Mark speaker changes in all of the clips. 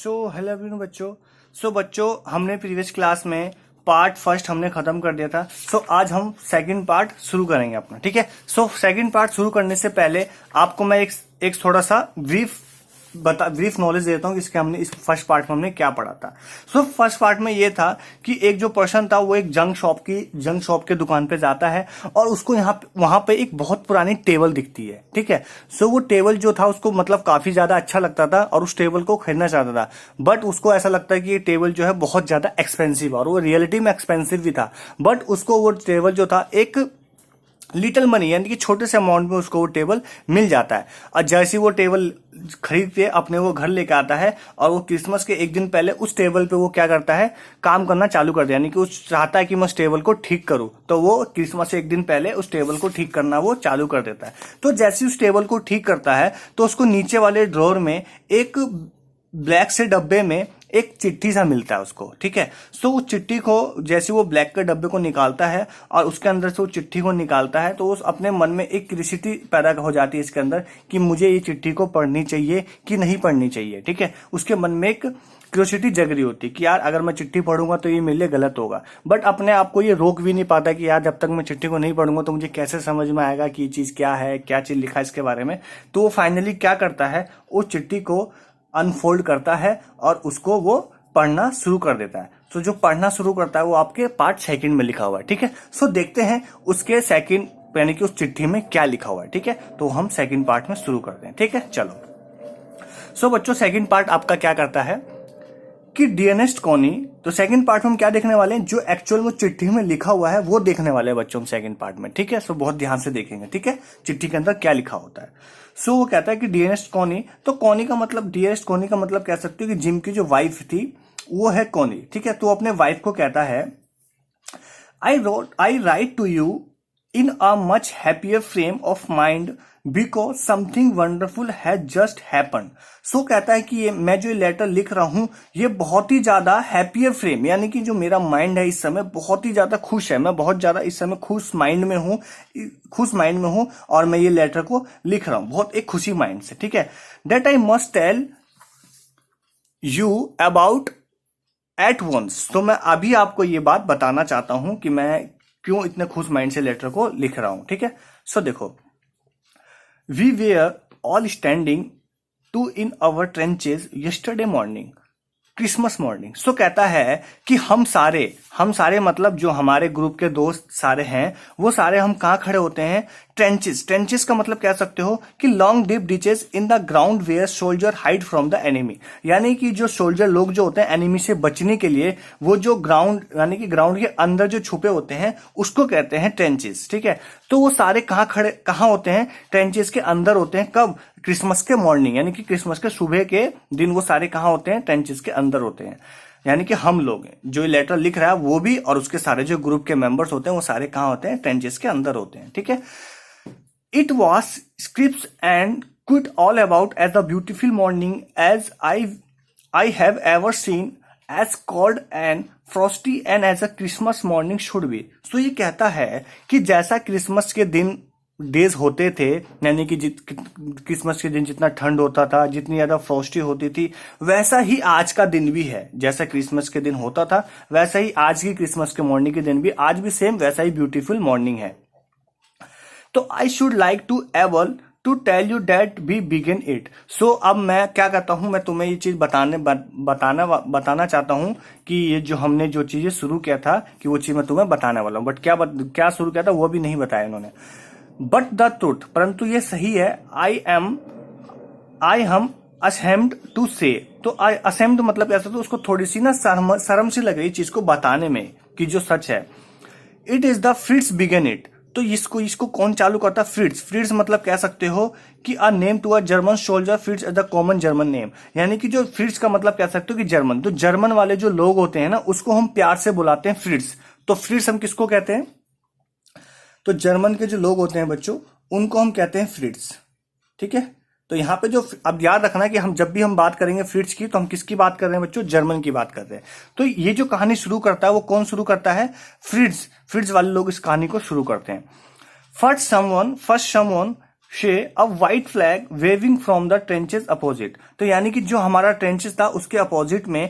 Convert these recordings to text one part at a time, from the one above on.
Speaker 1: Hello everyone बच्चों। बच्चों हमने प्रीवियस क्लास में पार्ट फर्स्ट हमने खत्म कर दिया था। आज हम सेकंड पार्ट शुरू करेंगे अपना, ठीक है। सेकंड पार्ट शुरू करने से पहले आपको मैं एक थोड़ा सा ब्रीफ नॉलेज देता हूँ कि इसके हमने इस फर्स्ट पार्ट में हमने क्या पढ़ा था। फर्स्ट पार्ट में ये था कि एक जो पर्सन था वो एक जंक शॉप के दुकान पे जाता है और उसको वहां पे एक बहुत पुरानी टेबल दिखती है, ठीक है। वो टेबल जो था उसको मतलब काफी ज्यादा अच्छा लगता था और उस टेबल को खरीदना चाहता था, बट उसको ऐसा लगता है कि ये टेबल जो है बहुत ज्यादा एक्सपेंसिव, और वो रियलिटी में एक्सपेंसिव भी था। बट उसको वो टेबल जो था एक लिटिल मनी यानी कि छोटे से अमाउंट में उसको वो टेबल मिल जाता है। और जैसे वो टेबल खरीद के अपने वो घर लेके आता है और वो क्रिसमस के एक दिन पहले उस टेबल पे वो क्या करता है, काम करना चालू कर दिया, यानी कि वो चाहता है कि मैं उस टेबल को ठीक करूं, तो वो क्रिसमस से एक दिन पहले उस टेबल को ठीक करना वो चालू कर देता है। तो जैसे उस टेबल को ठीक करता है तो उसको नीचे वाले ड्रॉर में एक ब्लैक से डब्बे में एक चिट्ठी सा मिलता है उसको, ठीक है। उस चिट्ठी को जैसे वो ब्लैक के डब्बे को निकालता है और उसके अंदर से वो चिट्ठी को निकालता है तो उस अपने मन में एक क्यूरियोसिटी पैदा हो जाती है इसके अंदर कि मुझे ये चिट्ठी को पढ़नी चाहिए कि नहीं पढ़नी चाहिए, ठीक है। उसके मन में एक क्यूरियोसिटी जग रही होती है कि यार अगर मैं चिट्ठी पढ़ूंगा तो ये मेरे लिए गलत होगा, बट अपने आप को ये रोक भी नहीं पाता कि यार जब तक मैं चिट्ठी को नहीं पढ़ूंगा तो मुझे कैसे समझ में आएगा कि ये चीज क्या है, क्या चीज लिखा है इसके बारे में। तो वो फाइनली क्या करता है, उस चिट्ठी को अनफोल्ड करता है और उसको वो पढ़ना शुरू कर देता है। जो पढ़ना शुरू करता है वो आपके पार्ट सेकंड में लिखा हुआ है, ठीक है। देखते हैं उसके सेकंड यानी कि उस चिट्ठी में क्या लिखा हुआ है, ठीक है। तो हम सेकंड पार्ट में शुरू करते हैं, ठीक है। चलो बच्चों, सेकंड पार्ट आपका क्या करता है कि डियरेस्ट कॉनी। तो सेकंड पार्ट में हम क्या देखने वाले हैं, जो एक्चुअल में चिट्ठी में लिखा हुआ है वो देखने वाले हैं बच्चों हम सेकंड पार्ट में, ठीक है। बहुत ध्यान से देखेंगे, ठीक है, चिट्ठी के अंदर क्या लिखा होता है। वो कहता है कि डियरेस्ट कॉनी, तो कॉनी का मतलब, डियरेस्ट कॉनी का मतलब कह सकते हो कि जिम की जो वाइफ थी वो है कॉनी, ठीक है। तो अपने वाइफ को कहता है I write to you in a much happier frame of mind because something wonderful has just happen. कहता है कि मैं जो लेटर लिख रहा हूं ये बहुत ही ज्यादा हैप्पियर फ्रेम, यानी कि जो मेरा माइंड है इस समय बहुत ही ज्यादा खुश है, मैं बहुत ज्यादा इस समय खुश माइंड में हूं और मैं ये लेटर को लिख रहा हूं बहुत एक खुशी माइंड से, ठीक है। That I must tell you about at once. तो मैं अभी आपको ये बात बताना चाहता हूं कि मैं क्यों इतने खुश माइंड से लेटर को लिख रहा हूं, ठीक है। देखो, we were all standing to in our trenches yesterday morning, Christmas morning. कहता है कि हम सारे मतलब जो हमारे ग्रुप के दोस्त सारे हैं वो सारे हम कहाँ खड़े होते हैं, ट्रेंचेस का मतलब कह सकते हो कि long deep ditches in the ground where soldier hide from the enemy, यानी कि जो सोल्जर लोग जो होते हैं एनिमी से बचने के लिए वो जो ग्राउंड यानी कि ग्राउंड के अंदर जो छुपे होते हैं उसको कहते हैं ट्रेंचेस, ठीक है। तो वो सारे कहाँ होते हैं, ट्रेंचेस के अंदर होते हैं। कब, क्रिसमस के मॉर्निंग यानी कि क्रिसमस के सुबह के दिन वो सारे कहाँ होते हैं, ट्रेंचेस के अंदर होते हैं। यानी कि हम लोग जो लेटर लिख रहा है वो भी और उसके सारे जो ग्रुप के मेंबर्स होते हैं वो सारे कहाँ होते हैं, ट्रेंचेस के अंदर होते हैं, ठीक है। It was scripts and quit all about as a beautiful morning as I have ever seen, as cold and frosty and as a Christmas morning should be। ये कहता है कि जैसा क्रिसमस के दिन डेज होते थे, यानी कि क्रिसमस के दिन जितना ठंड होता था, जितनी ज्यादा फ्रॉस्टी होती थी, वैसा ही आज का दिन भी है। जैसा क्रिसमस के दिन होता था वैसा ही आज की क्रिसमस के मॉर्निंग के दिन भी आज भी सेम वैसा ही ब्यूटीफुल मॉर्निंग है। तो I should like to able to tell you that we begin it. अब मैं क्या करता हूं, मैं तुम्हें ये चीज बताना चाहता हूं कि ये जो हमने जो चीजें शुरू किया था कि वो चीज मैं तुम्हें बताने वाला हूं, बट क्या शुरू किया था वो भी नहीं बताया इन्होंने। बट द ट्रूथ, परंतु ये सही है, आई हम असेम्ड टू से। तो असेम्ड मतलब ऐसा, तो उसको थोड़ी सी ना शर्म सी लग रही चीज को बताने में कि जो सच है। It is the फ्रिट्स begin it. तो इसको कौन चालू करता, फ्रिट्स मतलब कह सकते हो कि a name to a German soldier, Fritz is the common German name, यानी कि जो फ्रिट्स का मतलब कह सकते हो कि जर्मन, तो जर्मन वाले जो लोग होते हैं ना उसको हम प्यार से बुलाते हैं फ्रिट्स। तो फ्रिट्स हम किसको कहते हैं, तो जर्मन के जो लोग होते हैं बच्चों उनको हम कहते हैं फ्रिट्स, ठीक है। तो यहाँ पे जो, अब याद रखना कि हम जब भी हम बात करेंगे फ्रिट्स की तो हम किसकी बात कर रहे हैं बच्चों, जर्मन की बात कर रहे हैं। तो ये जो कहानी शुरू करता है वो कौन शुरू करता है, फ्रिट्स वाले लोग इस कहानी को शुरू करते हैं। First someone she a white flag waving from the trenches opposite. तो यानी कि जो हमारा ट्रेंचेस था उसके अपोजिट में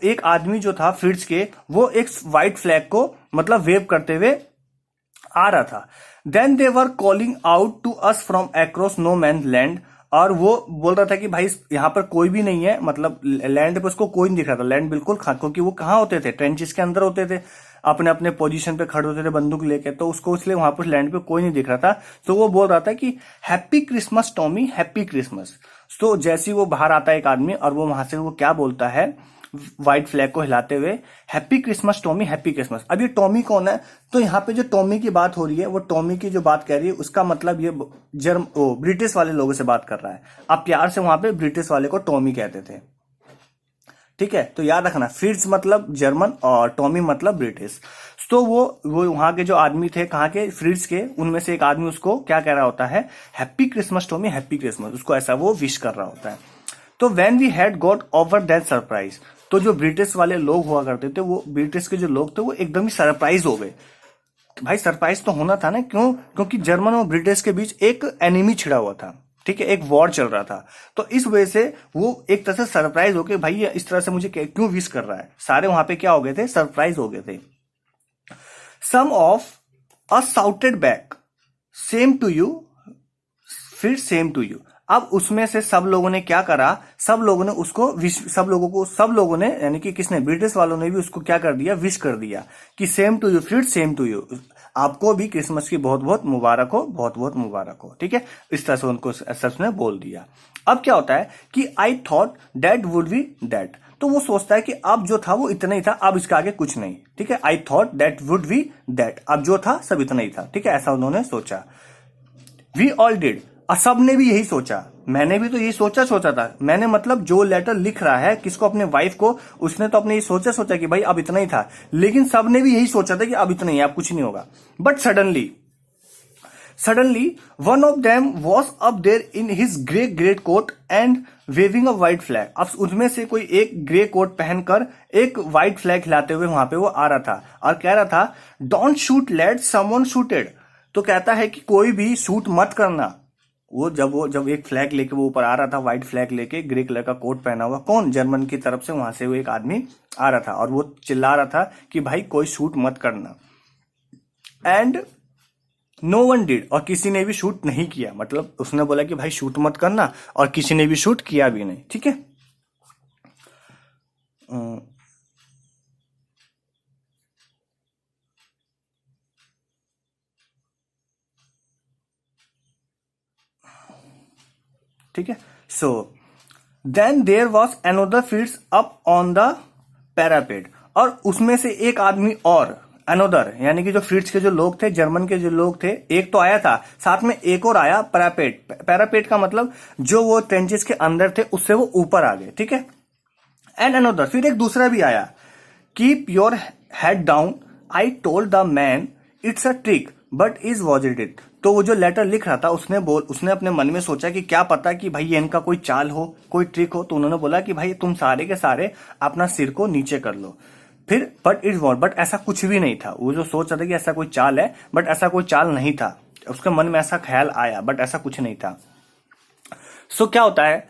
Speaker 1: एक आदमी जो था फ्रिट्ज के, वो एक व्हाइट फ्लैग को मतलब वेव करते हुए आ रहा था। Then they were calling out to us from across no man land. और वो बोल रहा था कि भाई यहाँ पर कोई भी नहीं है, मतलब लैंड पे उसको कोई नहीं दिख रहा था। लैंड बिल्कुल क्योंकि वो कहाँ होते थे, ट्रेंचेस के अंदर होते थे, अपने अपने पोजीशन पे खड़े होते थे बंदूक लेके, तो उसको इसलिए वहां पर लैंड पे कोई नहीं दिख रहा था। तो वो बोल रहा था कि happy Christmas Tommy, happy Christmas. तो जैसे ही वो बाहर आता है एक आदमी, और वो वहां से वो क्या बोलता है व्हाइट फ्लैग को हिलाते हुए, happy Christmas Tommy, happy Christmas. अब ये टॉमी कौन है? तो यहाँ पे जो टॉमी की बात हो रही है, वो टॉमी की जो बात कह रही है उसका मतलब ये ब्रिटिश वाले लोगों से बात कर रहा है। आप प्यार से वहां पे ब्रिटिश वाले को टॉमी कहते थे, ठीक है? तो याद रखना, फ्रिट्ज मतलब जर्मन और टॉमी मतलब ब्रिटिश। तो वो वहां के जो आदमी थे, कहाँ के, फ्रिट्ज के, उनमें से एक आदमी उसको क्या कह रहा होता है, happy Christmas Tommy, happy Christmas, उसको ऐसा वो विश कर रहा होता है। तो when we had got over that surprise, तो जो ब्रिटिश वाले लोग हुआ करते थे, वो ब्रिटिश के जो लोग थे वो एकदम ही सरप्राइज हो गए। भाई सरप्राइज तो होना था ना, क्यों? क्योंकि जर्मन और ब्रिटिश के बीच एक एनिमी छिड़ा हुआ था, ठीक है, एक वॉर चल रहा था। तो इस वजह से वो एक तरह से सरप्राइज हो गए, भाई ये इस तरह से मुझे क्यों विश कर रहा है। सारे वहां पे क्या हो गए थे, सरप्राइज हो गए थे। Some of us shouted back same to you, फिर सेम टू यू। अब उसमें से सब लोगों ने क्या करा, सब लोगों ने उसको सब लोगों ने यानी कि किसने, ब्रिटिश वालों ने भी उसको क्या कर दिया, विश कर दिया कि सेम टू यू, फिर सेम टू यू, आपको भी क्रिसमस की बहुत बहुत मुबारक हो, बहुत बहुत मुबारक हो, ठीक है? इस तरह से उनको सच ने बोल दिया। अब क्या होता है कि I thought that would be that. तो वो सोचता है कि अब जो था वो इतना ही था, अब इसके आगे कुछ नहीं, ठीक है? I thought that would be that, अब जो था सब इतना ही था, ठीक है? ऐसा उन्होंने सोचा। वी ऑल डिड, और सबने भी यही सोचा। मैंने भी तो यही सोचा था। मैंने मतलब जो लेटर लिख रहा है किसको, अपने वाइफ को, उसने तो अपने ये सोचा कि भाई अब इतना ही था, लेकिन सबने भी यही सोचा था कि अब इतना ही, अब कुछ नहीं होगा। But suddenly one of them was up there in his grey coat and waving a white flag. अब उसमें से कोई एक ग्रे कोट पहनकर एक व्हाइट फ्लैग हिलाते हुए वहां पे वो आ रहा था, और कह रहा था don't shoot, let someone shooted. तो कहता है कि कोई भी शूट मत करना। वो जब एक फ्लैग लेके वो ऊपर आ रहा था, व्हाइट फ्लैग लेके, ग्रे कलर का कोट पहना हुआ, कौन, जर्मन की तरफ से वहां से वो एक आदमी आ रहा था, और वो चिल्ला रहा था कि भाई कोई शूट मत करना। एंड नो वन डिड, और किसी ने भी शूट नहीं किया। मतलब उसने बोला कि भाई शूट मत करना, और किसी ने भी शूट किया भी नहीं, ठीक है? ठीक है, so then there was another Fritz up on the parapet. और उसमें से एक आदमी और, अनोदर यानी कि जो फ्रिट्ज के जो लोग थे, जर्मन के जो लोग थे, एक तो आया था, साथ में एक और आया पैरापेट। पैरापेट का मतलब जो वो ट्रेंचेस के अंदर थे उससे वो ऊपर आ गए, ठीक है? एंड अनोदर, फिर एक दूसरा भी आया, keep your head down, I told the man it's a trick but is was it. तो वो जो लेटर लिख रहा था उसने अपने मन में सोचा कि क्या पता कि भाई ये इनका कोई चाल हो, कोई ट्रिक हो। तो उन्होंने बोला कि भाई तुम सारे के सारे अपना सिर को नीचे कर लो। फिर बट इट वॉज, बट ऐसा कुछ भी नहीं था। वो जो सोच रहा था कि ऐसा कोई चाल है, बट ऐसा कोई चाल नहीं था। उसके मन में ऐसा ख्याल आया, बट ऐसा कुछ नहीं था। सो क्या होता है,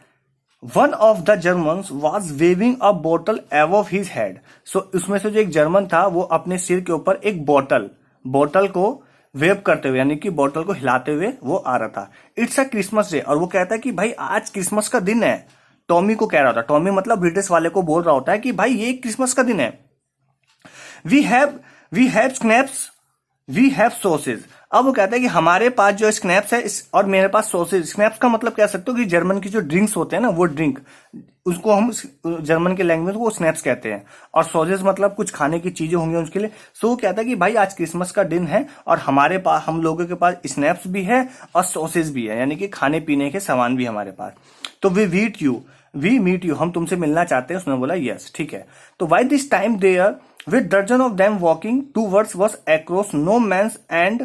Speaker 1: one of the Germans was waving a bottle above his head. So उसमें से जो एक जर्मन था वो अपने सिर के ऊपर एक बॉटल को वेव करते हुए, यानी कि बॉटल को हिलाते हुए वो आ रहा था। इट्स अ क्रिसमस डे, और वो कहता है कि भाई आज क्रिसमस का दिन है। टॉमी को कह रहा था, टॉमी मतलब ब्रिटिश वाले को बोल रहा होता है कि भाई ये क्रिसमस का दिन है। We have schnapps, we have sausage. अब वो कहता है कि हमारे पास जो स्नैप्स है और मेरे पास सॉसेज। स्नैप्स का मतलब कह सकते हो कि जर्मन की जो ड्रिंक्स होते हैं ना, वो ड्रिंक, उसको हम जर्मन के लैंग्वेज को स्नैप्स कहते हैं, और सॉसेज मतलब कुछ खाने की चीजें होंगी उसके लिए। सो वो कहता है कि भाई आज क्रिसमस का दिन है और हमारे पास, हम लोगों के पास स्नैप्स भी है और सॉसेज भी है, यानी कि खाने पीने के सामान भी हमारे पास। तो वी मीट यू, हम तुमसे मिलना चाहते हैं। उसने बोला यस, ठीक है। तो why this time there with dozens of them walking towards was across no man's and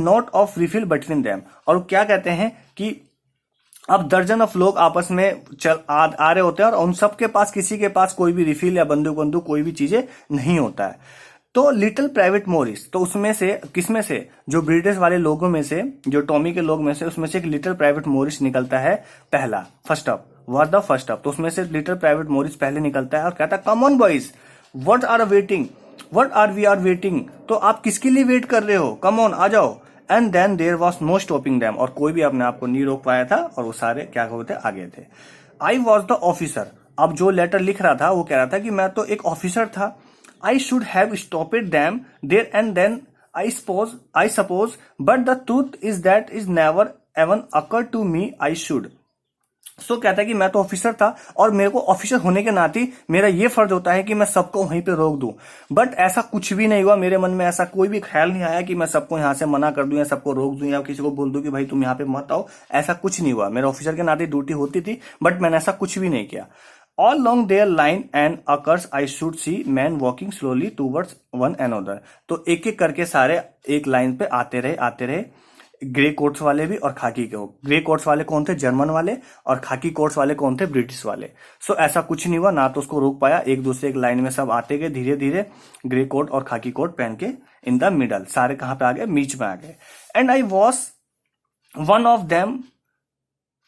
Speaker 1: not of refill between them। और क्या कहते हैं कि अब दर्जन ऑफ लोग आपस में आ रहे होते हैं और उन सब के पास, किसी के पास कोई भी रिफिल या बंदूक कोई भी चीजें नहीं होता है। तो लिटिल प्राइवेट मोरिस, तो उसमें से किसमें से, जो ब्रिटिश वाले लोगों में से, जो टॉमी के लोग में से, उसमें से एक लिटिल प्राइवेट मोरिस निकलता है पहला, first up, was the first up. तो उसमें से लिटिल प्राइवेट मोरिस पहले निकलता है और कहता है come on boys, what are waiting, what are we are waiting, तो आप किसके लिए वेट कर रहे हो, कम ऑन आ जाओ। And then there was no stopping them, और कोई भी अपने आप को नहीं रोक पाया था और वो सारे क्या कहते आगे थे। आई वॉज द ऑफिसर, अब जो लेटर लिख रहा था वो कह रहा था कि मैं तो एक ऑफिसर था। I should have stopped them there and then I suppose but the truth is that is never even occur to me I should. So कहता है कि मैं तो ऑफिसर था और मेरे को ऑफिसर होने के नाते मेरा ये फर्ज होता है कि मैं सबको वहीं पे रोक दूं, बट ऐसा कुछ भी नहीं हुआ। मेरे मन में ऐसा कोई भी ख्याल नहीं आया कि मैं सबको यहाँ से मना कर दूं या सबको रोक दूं या किसी को बोल दूं कि भाई तुम यहाँ पे मत आओ, ऐसा कुछ नहीं हुआ। मेरे ऑफिसर के नाते ड्यूटी होती थी, बट मैंने ऐसा कुछ भी नहीं किया। All long their line and ours I should see man walking slowly towards one another, तो एक एक करके सारे एक लाइन पे आते रहे। ग्रे कोट्स वाले भी और खाकी के हो। ग्रे कोट्स वाले कौन थे, जर्मन वाले, और खाकी कोट्स वाले कौन थे, ब्रिटिश वाले। सो ऐसा कुछ नहीं हुआ, ना तो उसको रोक पाया, एक दूसरे एक लाइन में सब आते गए धीरे धीरे, ग्रे कोट और खाकी कोट पहन के इन द मिडल, सारे कहां पे आ गए, बीच में आ गए। And I was one of them,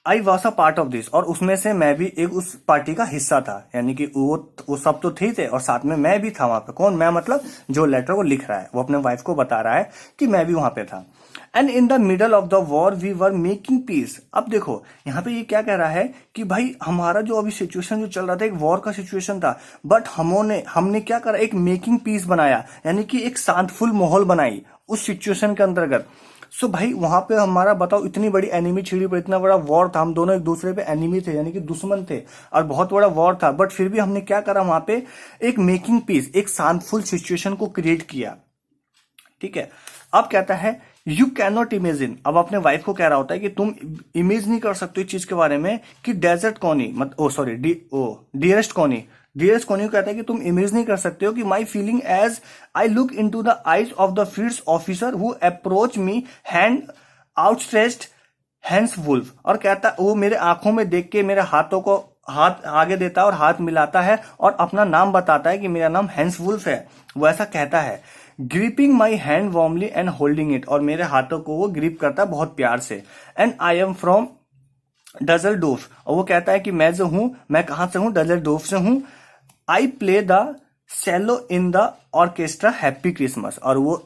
Speaker 1: I was a part of this, और उसमें से मैं भी एक उस पार्टी का हिस्सा था, यानी कि वो सब तो थे और साथ में मैं भी था वहां पे। कौन, मैं मतलब जो लेटर वो लिख रहा है, वो अपने वाइफ को बता रहा है कि मैं भी वहां पे था। And in the middle of the war we were making peace. अब देखो यहाँ पे ये क्या कह रहा है कि भाई हमारा जो अभी सिचुएशन जो चल रहा था एक वॉर का सिचुएशन था, बट हमने क्या करा, एक मेकिंग पीस बनाया, यानी कि एक शांतफुल माहौल बनाई उस सिचुएशन के अंतर्गत। सो भाई वहां पे हमारा बताओ इतनी बड़ी एनिमी छिड़ी पर, इतना बड़ा वॉर था, हम दोनों एक दूसरे पे एनिमी थे, यानी कि दुश्मन थे, और बहुत बड़ा वॉर था, बट फिर भी हमने क्या करा वहां पे, एक मेकिंग पीस, एक शांतफुल सिचुएशन को क्रिएट किया। ठीक है, अब कहता है यू कैन नॉट इमेजिन, अब अपने वाइफ को कह रहा होता है कि तुम इमेज नहीं कर सकते इस चीज के बारे में कि डेजर्ट कॉनी डियरेस्ट कॉनी कहता है कि तुम इमेज नहीं कर सकते हो कि my feeling as I look into the eyes of the field officer who approach me hand outstretched hands Wolf, और कहता वो मेरे आंखों में देख के मेरे हाथों को हाथ आगे देता है और हाथ मिलाता है और अपना नाम बताता है कि मेरा नाम हैंस वुल्फ है, वो ऐसा कहता है। Gripping my hand warmly and holding it, और मेरे हाथों को वो ग्रिप करता है बहुत प्यार से। एंड आई एम फ्रॉम डजलडोफ, और वो कहता है कि मैं जो हूं, मैं कहां से हूं, डजलडोफ से हूं। I play the cello in the orchestra happy Christmas, और वो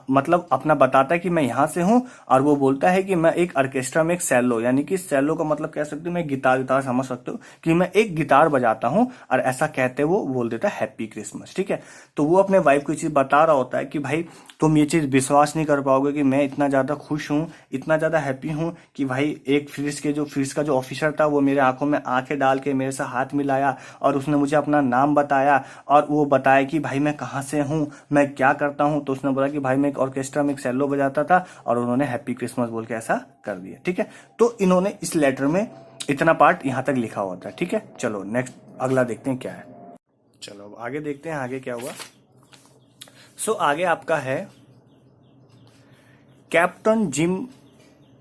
Speaker 1: मतलब अपना बताता है कि मैं यहां से हूं, और वो बोलता है कि मैं एक ऑर्केस्ट्रा में एक सेलो, यानी कि सेलो का मतलब कह सकते हो मैं गिटार समझ सकते हो कि मैं एक गिटार बजाता हूं, और ऐसा कहते वो बोल देता है हैप्पी क्रिसमस। ठीक है, तो वो अपने वाइफ को ये चीज बता रहा होता है कि भाई तुम ये चीज विश्वास नहीं कर पाओगे कि मैं इतना ज्यादा खुश हूं, इतना ज्यादा हैप्पी हूं कि भाई एक फ्रिज का जो ऑफिसर था वो मेरे आंखों में आंखें डाल के मेरे से हाथ मिलाया, और उसने मुझे अपना नाम बताया, और वो बताया कि भाई मैं कहाँ से हूँ, मैं क्या करता हूँ। तो उसने बोला कि भाई मैं एक ऑर्केस्ट्रा में एक सेलो बजाता था, और उन्होंने हैप्पी क्रिसमस बोल के ऐसा कर दिया। ठीक है, तो इन्होंने इस लेटर में इतना पार्ट यहां तक लिखा हुआ था। ठीक है, चलो नेक्स्ट अगला देखते हैं क्या है। चलो अब आगे देखते हैं आगे क्या हुआ। सो आगे आपका है captain Jim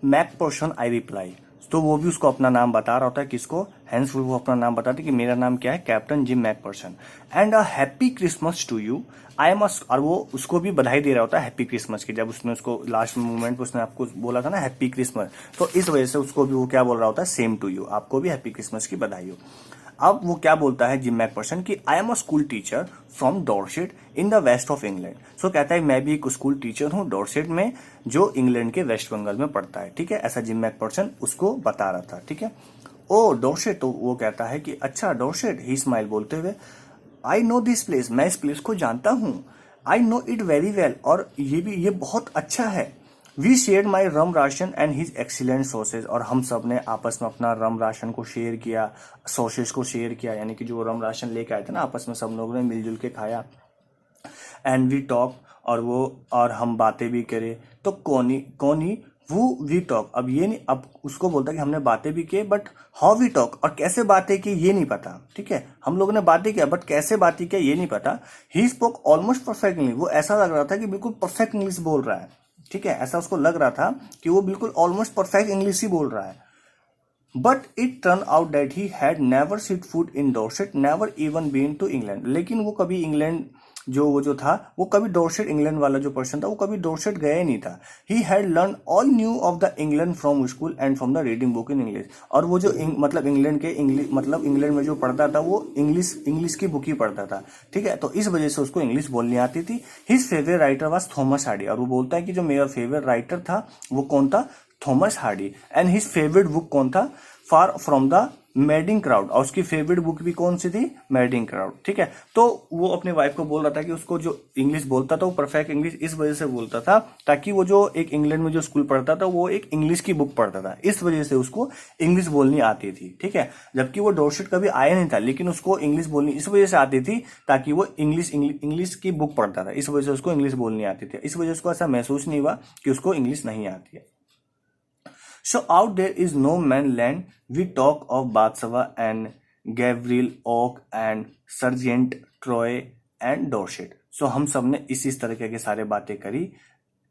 Speaker 1: McPherson I reply, तो वो भी उसको अपना नाम बता रहा होता है, किसको, हैंस वो अपना नाम बताते कि मेरा नाम क्या है, captain Jim McPherson. And a happy Christmas to you I am, और वो उसको भी बधाई दे रहा होता है हैप्पी क्रिसमस की। जब उसने उसको लास्ट मोमेंट पे उसने आपको बोला था ना हैप्पी क्रिसमस, तो इस वजह से उसको भी वो क्या बोल रहा होता है, सेम टू यू, आपको भी हैप्पी क्रिसमस की बधाई हो। अब वो क्या बोलता है जिम मैकपर्सन की, I am a school teacher from Dorset in the west of England. So कहता है मैं भी एक स्कूल टीचर हूँ डॉर्सेट में, जो इंग्लैंड के वेस्ट बंगाल में पड़ता है। ठीक है, ऐसा जिम मैकपर्सन उसको बता रहा था। ठीक है, ओ डॉर्सेट, तो वो कहता है कि अच्छा डॉर्सेट, ही स्माइल बोलते हुए, आई नो दिस प्लेस, मैं इस प्लेस को जानता हूँ, I know it very well, और ये बहुत अच्छा है। We share my rum ration and his excellent sausage, और हम सब ने आपस में अपना रम राशन को शेयर किया, सॉसेज को शेयर किया, यानी कि जो रम राशन लेके आए थे ना, आपस में सब लोगों ने मिलजुल के खाया। एंड वी टॉक, और हम बातें भी करे। तो कोनी वो वी टॉक, अब ये नहीं, अब उसको बोलता है कि हमने बातें भी की, बट हाउ वी टॉक, और कैसे बातें की ये नहीं पता। ठीक है, हम लोगों ने बातें किया, बट कैसे बातें किया ये नहीं पता। He spoke almost perfect English, वो ऐसा लग रहा था कि बिल्कुल परफेक्ट इंग्लिश बोल रहा है। ठीक है, ऐसा उसको लग रहा था कि वो बिल्कुल ऑलमोस्ट परफेक्ट इंग्लिश ही बोल रहा है। But it turn out that he had never set foot in Dorset, never even been to England, लेकिन वो कभी इंग्लैंड जो था वो कभी डॉर्सेट, इंग्लैंड वाला जो पर्सन था वो कभी डॉर्सेट गया ही नहीं था। He had learn all new of the England from school and from the reading book in English. और वो जो मतलब इंग्लैंड के मतलब इंग्लैंड में जो पढ़ता था वो इंग्लिश की बुक ही पढ़ता था, ठीक है। तो इस वजह से उसको इंग्लिश बोलनी आती थी। His favourite writer was Thomas Hardy, और वो बोलता है कि जो मेरा फेवरेट राइटर था वो कौन था, Thomas Hardy. And his favourite book कौन था, far from the madding crowd, और उसकी फेवरेट बुक भी कौन सी थी, मैडिंग क्राउड, ठीक है। तो वो अपने वाइफ को बोल रहा था कि उसको जो इंग्लिश बोलता था वो परफेक्ट इंग्लिश इस वजह से बोलता था ताकि वो जो एक इंग्लैंड में जो स्कूल पढ़ता था वो एक इंग्लिश की बुक पढ़ता था, इस वजह से उसको इंग्लिश बोलनी आती थी, ठीक है। जबकि वो डॉर्सेट कभी आया नहीं था, लेकिन उसको इंग्लिश बोलनी इस वजह से आती थी ताकि वो इंग्लिश की बुक पढ़ता था, इस वजह से उसको इंग्लिश बोलनी आती थी। इस वजह से उसको ऐसा महसूस नहीं हुआ कि उसको इंग्लिश नहीं आती है। So out there is no man land. We talk of Bathsheba and Gabriel Oak and Sergeant Troy and Dorset. So हम सब ने इस तरीके के सारे बातें करी,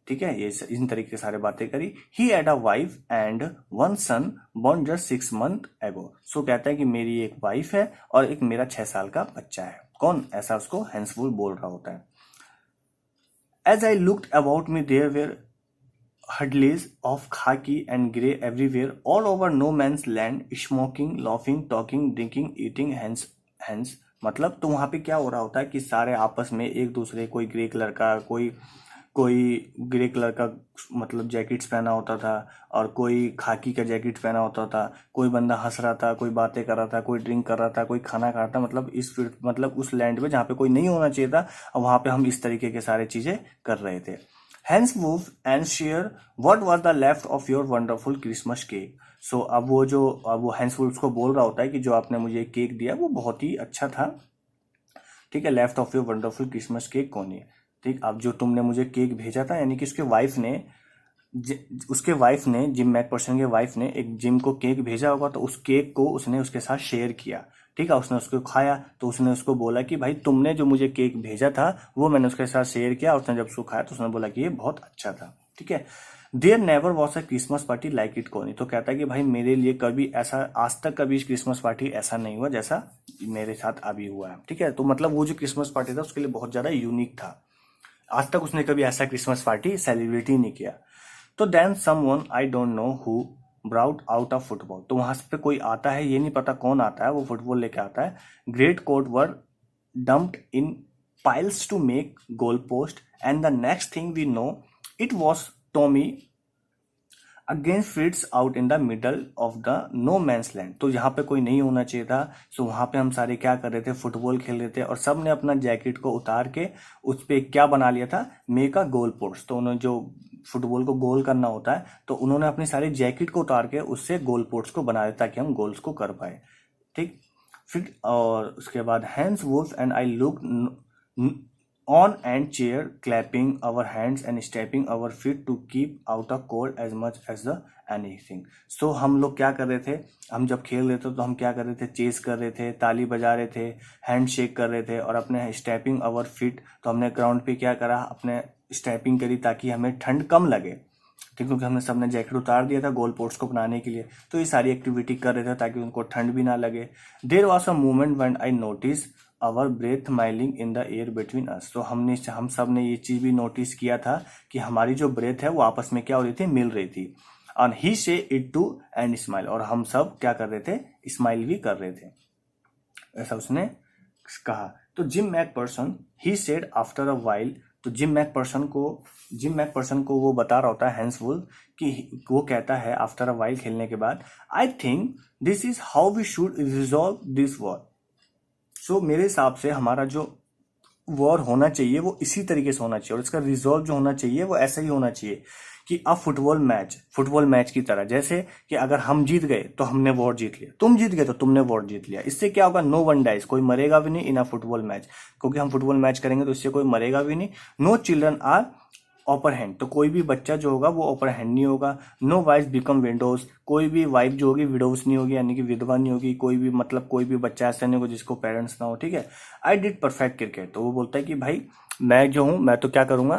Speaker 1: ठीक है, ये इन तरीके के सारे बातें करी। He had a wife and one son born just 6 months ago. So कहता है कि मेरी एक वाइफ है और एक मेरा 6 साल का बच्चा है। कौन, ऐसा उसको हैंसवुल बोल रहा होता है। As I looked about me there were huddles of khaki and grey everywhere, all over no man's land, smoking, laughing, talking, drinking, eating, hence मतलब तो वहां पे क्या हो रहा होता है कि सारे आपस में एक दूसरे, कोई ग्रे कलर का, कोई ग्रे कलर का मतलब जैकेट्स पहना होता था और कोई खाकी का जैकेट पहना होता था, कोई बंदा हंस रहा था, कोई बातें कर रहा था, कोई ड्रिंक कर रहा था, कोई खाना खा रहा था। मतलब उस लैंड में जहाँ पे कोई नहीं होना चाहिए था, और वहां पे हम इस तरीके के सारे चीजें कर रहे थे। Hence move and share what was the left of your wonderful Christmas cake. So अब वो Hence Wolf को बोल रहा होता है कि जो आपने मुझे केक दिया वो बहुत ही अच्छा था, ठीक है। Left of your wonderful Christmas cake कौन है, ठीक। अब जो तुमने मुझे केक भेजा था, यानी कि उसके वाइफ ने जिम मैकपर्सन के वाइफ ने एक जिम को केक भेजा होगा, तो उस केक को उसने उसके साथ शेयर किया, ठीक है। उसने उसको खाया, तो उसने उसको बोला कि भाई तुमने जो मुझे केक भेजा था वो मैंने उसके साथ शेयर किया। उसने जब उसको खाया तो उसने बोला कि ये बहुत अच्छा था, ठीक है। There never was a Christmas party like it Connie. तो कहता है कि भाई मेरे लिए कभी ऐसा, आज तक कभी क्रिसमस पार्टी ऐसा नहीं हुआ जैसा मेरे साथ अभी हुआ है, ठीक है। तो मतलब वो जो क्रिसमस पार्टी था उसके लिए बहुत ज्यादा यूनिक था, आज तक उसने कभी ऐसा क्रिसमस पार्टी सेलिब्रेट ही नहीं किया। तो then someone I don't know who brought out of football, तो वहां पे कोई आता है, ये नहीं पता कौन आता है, वो फुटबॉल लेके आता है। Great coat were dumped in piles to make goalpost, and the next thing we know it was Tommy against Fritz out in the middle of the no man's land। तो यहाँ पे कोई नहीं होना चाहिए था, सो वहां पे हम सारे क्या कर रहे थे, फुटबॉल खेल रहे थे, और सब ने अपना जैकेट को उतार के उस पे क्या बना लिया था, मेक अ गोल पोस्ट। तो उन्होंने जो फुटबॉल को गोल करना होता है तो उन्होंने अपनी सारी जैकेट को उतार के उससे गोल पोस्ट को बना दिया ताकि हम गोल्स को कर पाए, ठीक। फिर और उसके बाद Hans Wolf and I look on and cheer, clapping our hands and stamping our feet to keep out of cold as much as the anything। So हम लोग क्या कर रहे थे, हम जब खेल रहे थे तो हम क्या कर रहे थे, चेस कर रहे थे, ताली बजा रहे थे, हैंड शेक कर रहे थे, और अपने स्टेपिंग आवर फीट, तो हमने ग्राउंड पे क्या करा, अपने स्टेपिंग करी ताकि हमें ठंड कम लगे, ठीक, क्योंकि हमने सबने जैकेट उतार दिया था गोल पोस्ट को बनाने के लिए। तो ये सारी एक्टिविटी कर रहे थे ताकि उनको ठंड भी ना लगे। There was a moment when I notice our breath mingling in the air between us. तो हम सब ने ये चीज भी नोटिस किया था कि हमारी जो ब्रेथ है वो आपस में क्या हो रही थी, मिल रही थी। और ही से इट टू एंड स्माइल, और हम सब क्या कर रहे थे, स्माइल भी कर रहे थे, ऐसा उसने कहा। तो Jim McPherson he said after a while, तो जिम मैकपर्सन को वो बता रहा होता है हैंस वुल्फ कि वो कहता है आफ्टर अ वाइल, खेलने के बाद, I think this is how we should resolve this war. So मेरे हिसाब से हमारा जो वॉर होना चाहिए वो इसी तरीके से होना चाहिए, और इसका रिजॉल्व जो होना चाहिए वो ऐसा ही होना चाहिए कि अब फुटबॉल मैच की तरह, जैसे कि अगर हम जीत गए तो हमने वॉर जीत लिया, तुम जीत गए तो तुमने वॉर जीत लिया। इससे क्या होगा, नो वन डाइज, कोई मरेगा भी नहीं इन अ फुटबॉल मैच, क्योंकि हम फुटबॉल मैच करेंगे तो इससे कोई मरेगा भी नहीं। No children are upper hand, तो कोई भी बच्चा जो होगा वो अपर हैंड नहीं होगा। नो वाइफ बिकम विंडोज, कोई भी वाइफ जो होगी विडोज नहीं होगी, यानी कि विधवा नहीं होगी। कोई भी बच्चा ऐसा नहीं होगा जिसको पेरेंट्स ना हो, ठीक है। आई डिड परफेक्ट क्रिकेट, तो वो बोलता है कि भाई मैं जो हूं, मैं तो क्या करूंगा,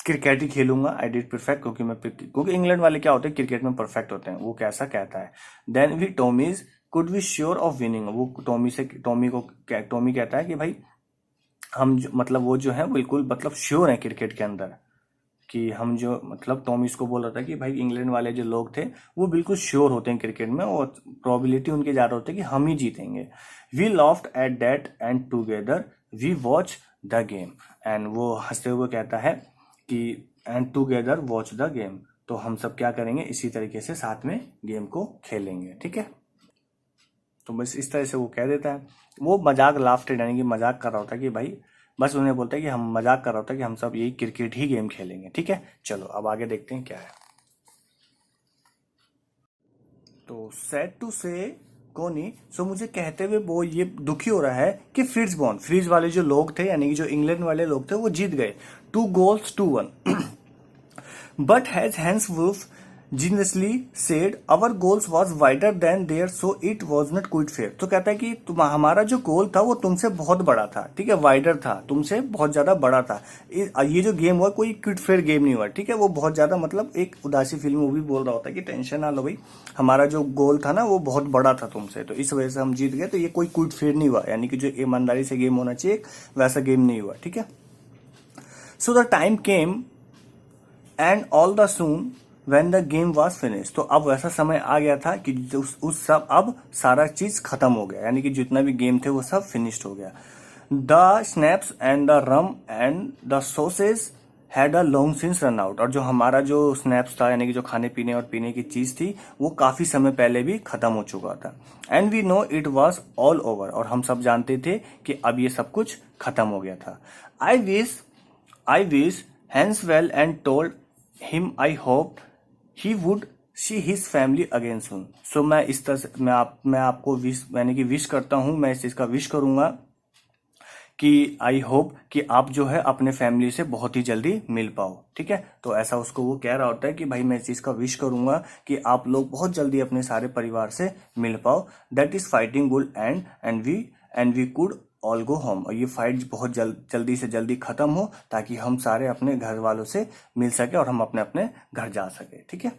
Speaker 1: क्रिकेट ही खेलूंगा। आई डिड परफेक्ट, क्योंकि इंग्लैंड वाले क्या होते हैं, क्रिकेट में परफेक्ट होते हैं, वो कैसा कहता है। Then we Tommies could be sure of winning, वो टॉमी कहता है कि भाई मतलब वो जो है बिल्कुल मतलब श्योर है क्रिकेट के अंदर, कि हम जो मतलब टॉम इसको बोल रहा था कि भाई इंग्लैंड वाले जो लोग थे वो बिल्कुल श्योर होते हैं क्रिकेट में, और प्रोबेबिलिटी उनके ज़्यादा होती है कि हम ही जीतेंगे। We laughed at that and together we watch the game. And वो हंसते हुए कहता है कि and together watch the game, तो हम सब क्या करेंगे, इसी तरीके से साथ में गेम को खेलेंगे। ठीक है, तो बस इस तरह से वो कह देता है। वो मजाक लाफ्टेड यानी कि मजाक कर रहा होता है कि भाई, बस उन्हें बोलता है कि हम मजाक कर रहा होता है कि हम सब यही क्रिकेट ही गेम खेलेंगे। ठीक है, चलो अब आगे देखते हैं क्या है। तो सैड टू से कोनी, सो मुझे कहते हुए वो ये दुखी हो रहा है कि फ्रिज फ्रिज वाले जो लोग थे यानी कि जो इंग्लैंड वाले लोग थे वो जीत गए 2 goals to 1। But as Hans Wolf generously said, our goals was wider than theirs, so it was not quite fair। तो कहता है कि हमारा जो गोल था वो तुमसे बहुत बड़ा था, ठीक है, वाइडर था, तुमसे बहुत ज्यादा बड़ा था। ये जो गेम हुआ कोई क्विट फेयर गेम नहीं हुआ, ठीक है। वो बहुत ज्यादा मतलब एक उदासी फिल्म वो भी बोल रहा होता है कि टेंशन ना लो भाई, हमारा जो गोल था ना वो बहुत बड़ा था तुमसे, तो इस वजह से हम जीत गए। तो ये कोई क्विट फेयर नहीं हुआ, यानी कि जो ईमानदारी से गेम होना चाहिए वैसा गेम नहीं हुआ। ठीक है, so the time came and all the soon when the game was finish. तो अब वैसा समय आ गया था कि उस सब अब सारा चीज खत्म हो गया, यानी कि जितना भी गेम थे वो सब फिनिश्ड हो गया। The snaps and the rum and the sausage had a long since run out. और जो हमारा जो स्नैप्स था यानी कि जो खाने पीने और पीने की चीज थी वो काफी समय पहले भी खत्म हो चुका था। And we know it was all over, और हम सब जानते थे कि अब ये सब कुछ खत्म हो गया था। I wish Hanswell and told him I hoped he would see his family again soon। सो मैं इस तरह से मैं आपको विश यानी कि विश करता हूं, मैं इस चीज का विश करूंगा कि आई होप कि आप जो है अपने फैमिली से बहुत ही जल्दी मिल पाओ। ठीक है, तो ऐसा उसको वो कह रहा होता है कि भाई मैं इस चीज का विश करूंगा कि आप लोग बहुत जल्दी अपने सारे परिवार से मिल पाओ। That is fighting would and we could all go home. और ये फाइट बहुत जल्दी से जल्दी खत्म हो ताकि हम सारे अपने घर वालों से मिल सके और हम अपने अपने घर जा सके। ठीक है,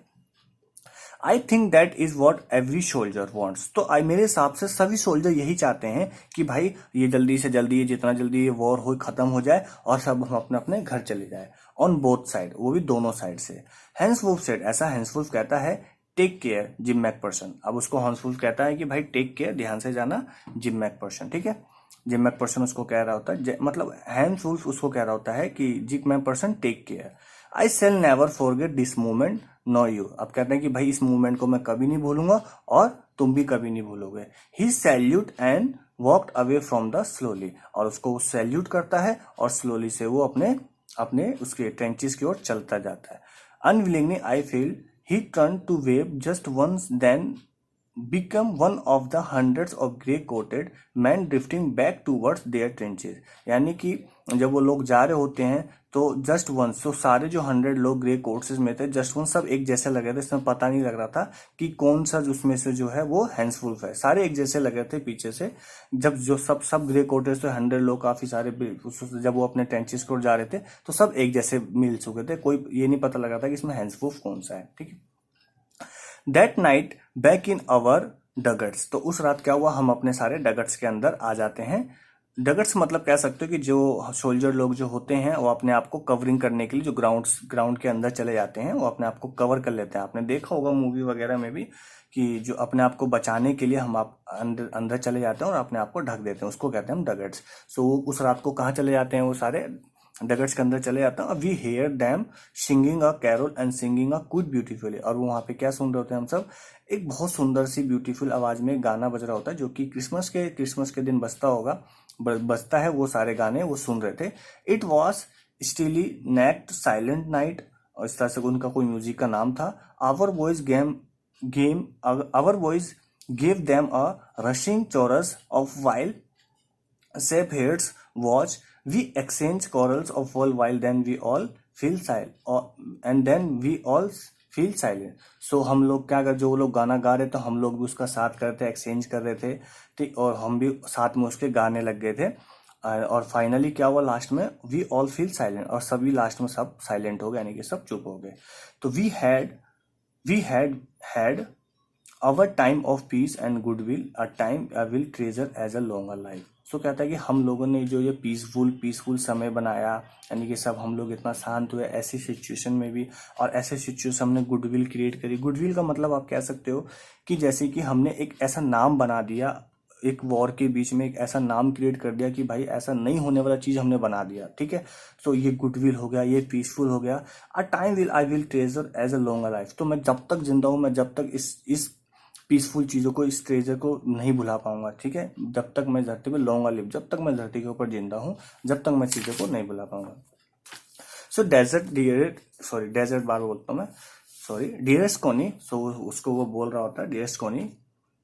Speaker 1: I think that is what every soldier wants. तो मेरे हिसाब से सभी सोल्जर यही चाहते हैं कि भाई ये जल्दी से जल्दी, ये जितना जल्दी ये वॉर हो खत्म हो जाए और सब हम अपने अपने घर चले जाए। ऑन बोथ साइड, वो भी दोनों साइड से। हैंस वुल्फ सेड, ऐसा हैंस वुल्फ कहता है, टेक केयर जिम मैकपर्सन। अब उसको हैंस वुल्फ कहता है कि भाई टेक केयर, ध्यान से जाना जिम मैकपर्सन। ठीक है, जिम मैकपर्सन उसको कह रहा होता है, मतलब हैंस वुल्फ उसको कह रहा होता है कि Jim McPherson take care, I shall never forget this moment no you. अब कहते हैं कि भाई इस मूवमेंट को मैं कभी नहीं भूलूंगा और तुम भी कभी नहीं भूलोगे। He salute and walked away from the slowly, और उसको सैल्यूट करता है और स्लोली से वो अपने अपने उसके ट्रेंचेस की ओर चलता जाता है। Unwillingly I feel he turn to wave just once, then become one of the hundreds of grey coated men drifting back towards their trenches। यानी कि जब वो लोग जा रहे होते हैं तो जस्ट वन, तो सारे जो 100 लोग ग्रे कोट्स में थे, जस्ट वन सब एक जैसे लगे थे। इसमें पता नहीं लग रहा था कि कौन सा उसमें से जो है वो हैंस वुल्फ है, सारे एक जैसे लगे थे पीछे से। जब जो सब ग्रे कोटेड थे 100 लोग काफी सारे, जब वो अपने ट्रेंचेस की ओर जा रहे थे तो सब एक जैसे मिल चुके थे, कोई ये नहीं पता लगा था कि इसमें हैंस वुल्फ कौन सा है। ठीक है, दैट नाइट बैक इन अवर डगट्स। तो उस रात क्या हुआ, हम अपने सारे डगट्स के अंदर आ जाते हैं। डगट्स मतलब कह सकते हो कि जो सोल्जर लोग जो होते हैं वो अपने आप को कवरिंग करने के लिए जो ग्राउंड के अंदर चले जाते हैं, वो अपने आप को कवर कर लेते हैं। आपने देखा होगा मूवी वगैरह में भी कि जो अपने आप को बचाने के लिए हम आप अंदर अंदर चले जाते हैं और अपने आप को ढक देते हैं, उसको कहते हैं हम डगट्स। सो उस रात को कहाँ चले जाते हैं, वो सारे डगट्स के अंदर चले जाते हैं। We hear them singing a carol and singing a quite beautifully. और वो वहाँ पे क्या सुन रहे होते हैं हम सब, एक बहुत सुंदर सी ब्यूटीफुल आवाज में गाना बज रहा होता है जो कि क्रिसमस के दिन बजता होगा, बजता है। वो सारे गाने वो सुन रहे थे। It was still naked silent night, और इस तरह से उनका कोई म्यूजिक का नाम था। Our voice gave them a rushing chorus of wild Safe heads watch. We exchange corals of all while then we all feel silent, and then we all feel silent। So हम लोग क्या कर, जो लोग गाना गा रहे थे हम लोग भी उसका साथ कर रहे थे, एक्सचेंज कर रहे थे, ठीक, और हम भी साथ में उसके गाने लग गए थे। और फाइनली क्या हुआ लास्ट में, वी ऑल फील साइलेंट, और सभी लास्ट में सब साइलेंट हो गए, यानी कि सब चुप हो गए। तो we had our time of peace and goodwill, a time I will treasure as a longer life। सो कहता है कि हम लोगों ने जो ये पीसफुल समय बनाया, यानी कि सब हम लोग इतना शांत हुए ऐसी सिचुएशन में भी, और ऐसे सिचुएशन हमने गुडविल क्रिएट करी। गुडविल का मतलब आप कह सकते हो कि जैसे कि हमने एक ऐसा नाम बना दिया, एक वॉर के बीच में एक ऐसा नाम क्रिएट कर दिया कि भाई ऐसा नहीं होने वाला चीज हमने बना दिया, ठीक है। तो ये गुडविल हो गया, ये पीसफुल हो गया। A time will I will treasure as a long life, तो मैं जब तक जिंदा हूं, मैं जब तक इस पीसफुल चीजों को, इस ट्रेजर को नहीं भुला पाऊंगा, ठीक है। जब तक मैं धरती पे लॉन्ग लिव, जब तक मैं धरती के ऊपर जिंदा हूं, जब तक मैं चीजों को नहीं भुला पाऊंगा। सो डेजर्ट बार बोलता हूँ मैं, सॉरी, डियरेस्ट कोनी। सो उसको वो बोल रहा होता है, dearest Connie,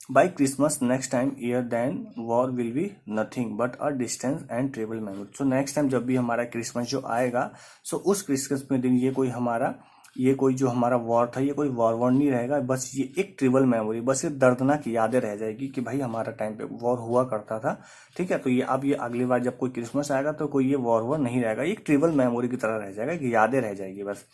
Speaker 1: by Christmas next time year then war will be nothing but a distance and travel memory. So next time जब भी हमारा क्रिसमस जो आएगा, सो उस क्रिसमस में दिन ये कोई जो हमारा वॉर था, ये कोई वॉर नहीं रहेगा, बस ये एक ट्रिबल मेमोरी, बस ये दर्दनाक यादें रह जाएगी कि भाई हमारा टाइम पे वॉर हुआ करता था, ठीक है। तो ये अब ये अगली बार जब कोई क्रिसमस आएगा तो कोई ये वॉर नहीं रहेगा, ये एक ट्रिबल मेमोरी की तरह रह जाएगा, कि यादें रह जाएगी बस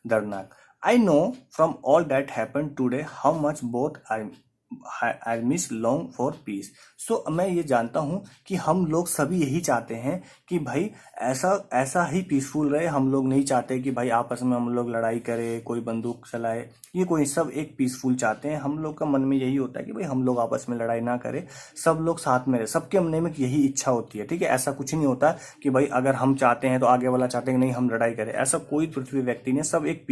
Speaker 1: दर्दनाक। I know from all that happen today how much both I miss long for peace. So मैं ये जानता हूं कि हम लोग सभी यही चाहते हैं कि भाई ऐसा ही पीसफुल रहे। हम लोग नहीं चाहते कि भाई आपस में हम लोग लड़ाई करें, कोई बंदूक चलाए, ये कोई, सब एक पीसफुल चाहते हैं। हम लोग का मन में यही होता है कि भाई हम लोग आपस में लड़ाई ना करें, सब लोग साथ में रहे, सबके मन में यही इच्छा होती है, ठीक है। ऐसा कुछ नहीं होता कि भाई अगर हम चाहते हैं तो आगे वाला चाहते हैं कि नहीं हम लड़ाई करें, ऐसा कोई पृथ्वी व्यक्ति नहीं, सब एक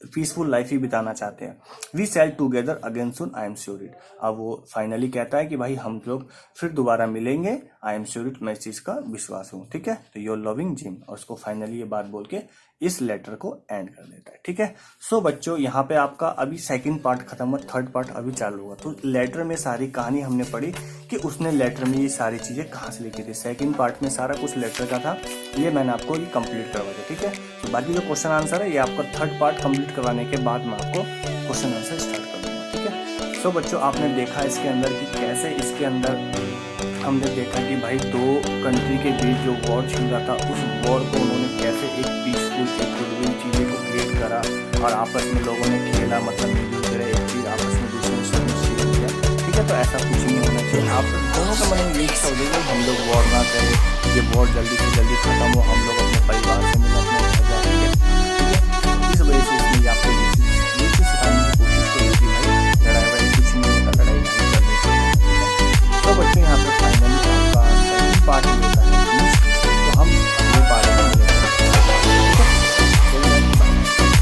Speaker 1: पीसफुल लाइफ ही बिताना चाहते हैं। We shall together again soon, I am sure it. अब वो फाइनली कहता है कि भाई हम लोग फिर दोबारा मिलेंगे, आई एम श्योर इट, मैं इस चीज का विश्वास हूं, ठीक है। तो योर लविंग जिम, और उसको फाइनली ये बात बोल के इस लेटर को एंड कर देता है, ठीक है। सो बच्चों, यहाँ पे आपका अभी सेकंड पार्ट खत्म हुआ, थर्ड पार्ट अभी चालू हुआ। तो लेटर में सारी कहानी हमने पढ़ी कि उसने लेटर में ये सारी चीजें कहाँ से लिखी थी। सेकंड पार्ट में सारा कुछ लेटर का था, ये मैंने आपको ये कंप्लीट करवा दिया, ठीक है। तो बाकी जो क्वेश्चन आंसर है ये आपका थर्ड पार्ट कंप्लीट करवाने के बाद मैं आपको क्वेश्चन आंसर स्टार्ट कर दूंगा, ठीक है। सो बच्चों, आपने देखा इसके अंदर कि कैसे इसके अंदर हमने देखा कि भाई दो कंट्री के बीच जो वॉर छिड़ रहा था, उस वॉर को उन्होंने कैसे एक पीसफुल, एक गुडविल चीज़ें को क्रिएट करा, और आपस में लोगों ने खेला, मतलब मिलजुल कर एक चीज़ आपस में दूसरे से शेयर किया, ठीक है। तो ऐसा कुछ नहीं होना चाहिए। आप दोनों का मन में ये इच्छा हो जाएगी हम लोग वॉर ना करें, ये वॉर जल्दी से जल्दी खत्म हो, हम लोग अपने परिवार से मिला